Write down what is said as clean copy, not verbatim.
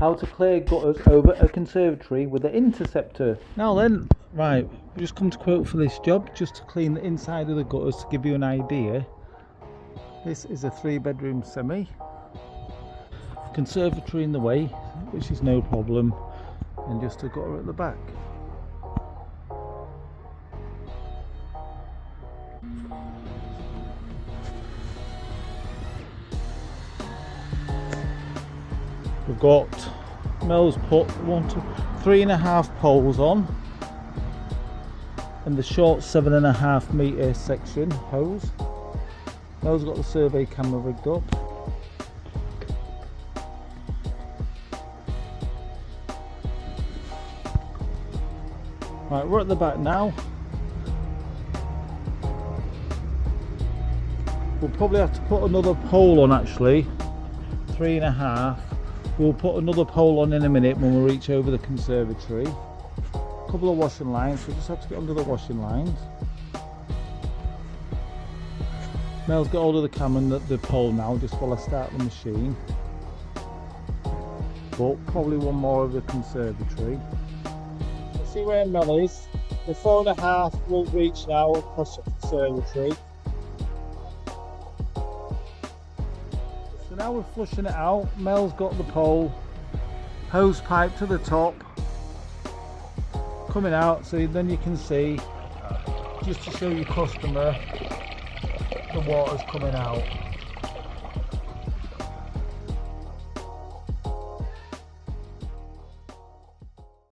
how to clear gutters over a conservatory with an interceptor. Now then, right, we just come to quote for this job, just to clean the inside of the gutters to give you an idea. This is a 3-bedroom semi, conservatory in the way, which is no problem, and just a gutter at the back. We've got Mel's put 3.5 poles on, and the short 7.5 metre section hose. Mel's got the survey camera rigged up. Right, we're at the back now. We'll probably have to put another pole on, actually 3.5. We'll put another pole on in a minute when we reach over the conservatory. A couple of washing lines, so we just have to get under the washing lines. Mel's got hold of the camera and the pole now, just while I start the machine. But probably one more of the conservatory. See where Mel is. The 4.5 will reach now across the conservatory. So now we're flushing it out. Mel's got the pole, hose pipe to the top, coming out, so then you can see, just to show your customer, the water's coming out.